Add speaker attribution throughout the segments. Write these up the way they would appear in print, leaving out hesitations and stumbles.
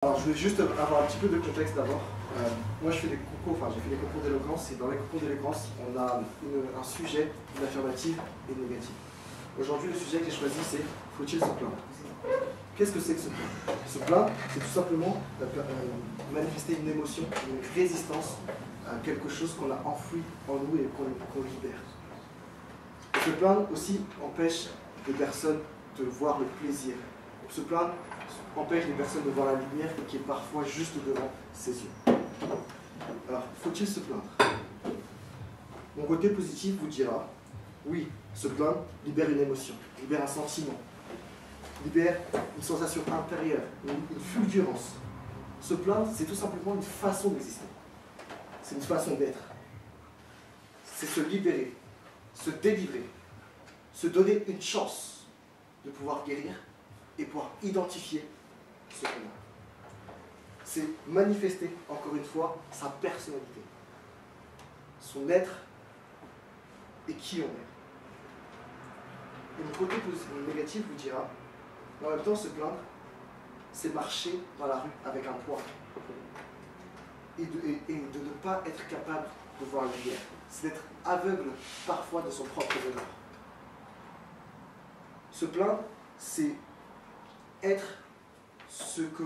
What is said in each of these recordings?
Speaker 1: Alors je vais juste avoir un petit peu de contexte d'abord. Moi je fais des concours, j'ai fait des concours d'éloquence et dans les concours d'éloquence on a un sujet, une affirmative et une négative. Aujourd'hui le sujet que j'ai choisi c'est faut-il se plaindre? Qu'est-ce que c'est que se plaindre? Se plaindre c'est tout simplement manifester une émotion, une résistance à quelque chose qu'on a enfoui en nous et qu'on libère. Et se plaindre aussi empêche les personnes de voir le plaisir. Se plaindre empêche les personnes de voir la lumière qui est parfois juste devant ses yeux. Alors, faut-il se plaindre? Mon côté positif vous dira, oui, se plaindre libère une émotion, libère un sentiment, libère une sensation intérieure, une fulgurance. Se plaindre, c'est tout simplement une façon d'exister. C'est une façon d'être. C'est se libérer, se délivrer, se donner une chance de pouvoir guérir et pouvoir identifier ce qu'on a. C'est manifester, encore une fois, sa personnalité, son être et qui on est. Et mon côté négatif vous dira, en même temps, se plaindre, c'est marcher dans la rue avec un poids et de ne pas être capable de voir la lumière. C'est d'être aveugle parfois de son propre bonheur. Se plaindre, c'est être ce qu'on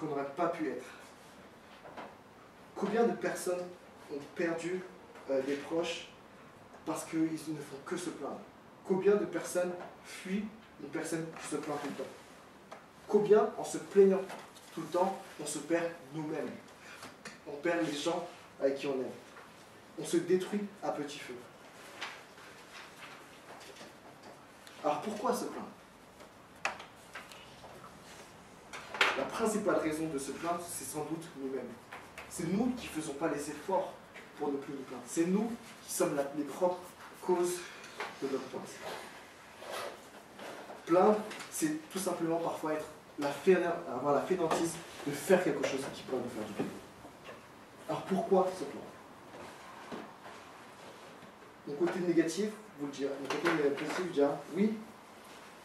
Speaker 1: n'aurait pas pu être. Combien de personnes ont perdu des proches parce qu'ils ne font que se plaindre? Combien de personnes fuient une personne qui se plaint tout le temps? Combien, en se plaignant tout le temps, on se perd nous-mêmes? On perd les gens avec qui on aime. On se détruit à petit feu. Alors pourquoi se plaindre? La principale raison de se plaindre, c'est sans doute nous-mêmes. C'est nous qui ne faisons pas les efforts pour ne plus nous plaindre. C'est nous qui sommes les propres causes de notre plainte. Plaindre, c'est tout simplement parfois avoir la fainéantise de faire quelque chose qui pourrait nous faire du bien. Alors pourquoi se plaindre? Mon côté négatif, vous le direz, mon côté positif vous dira, oui,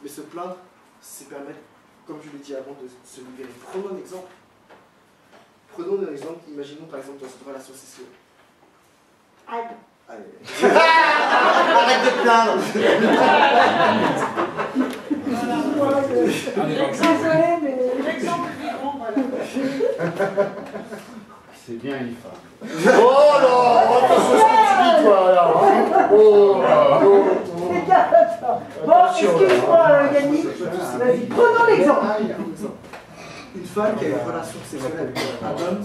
Speaker 1: mais se plaindre, c'est permettre, comme je l'ai dit avant, de se libérer. Prenons un exemple. Prenons un exemple, imaginons par exemple dans une relation sexuelle. Allez.
Speaker 2: Arrête de te plaindre.
Speaker 3: L'exemple vivant, voilà.
Speaker 2: C'est bien une femme. Oh là, attention ce que tu dis toi là.
Speaker 3: Bon, excuse-moi Yannick, vas-y, prenons l'exemple.
Speaker 1: Une femme qui a une relation sexuelle avec un homme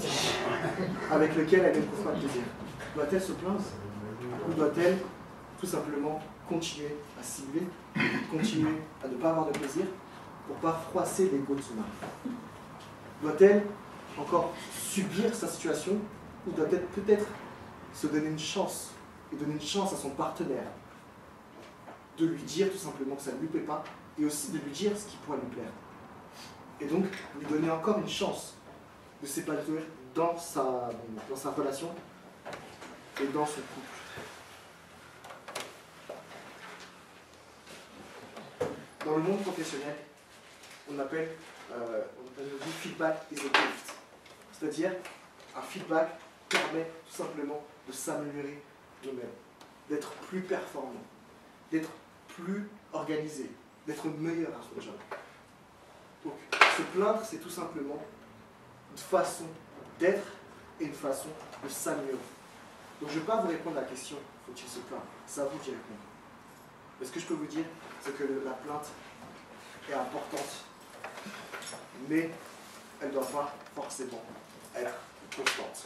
Speaker 1: avec lequel elle n'éprouve pas de plaisir. Doit-elle se plaindre? Ou doit-elle tout simplement continuer à cibler, continuer à ne pas avoir de plaisir pour ne pas froisser l'ego de son mari? Doit-elle encore subir sa situation ou doit-elle peut-être se donner une chance et donner une chance à son partenaire de lui dire tout simplement que ça ne lui plaît pas et aussi de lui dire ce qui pourrait lui plaire? Et donc lui donner encore une chance de s'épanouir dans sa relation et dans son couple. Dans le monde professionnel, on dit feedback is a gift. C'est-à-dire, un feedback permet tout simplement de s'améliorer nous-mêmes, d'être plus performant, d'être plus organisé, d'être meilleur à son job. Donc, se plaindre, c'est tout simplement une façon d'être et une façon de s'améliorer. Donc, je ne vais pas vous répondre à la question, faut-il se plaindre? C'est à vous d'y répondre. Mais ce que je peux vous dire, c'est que la plainte est importante, mais elle ne doit pas forcément être constante.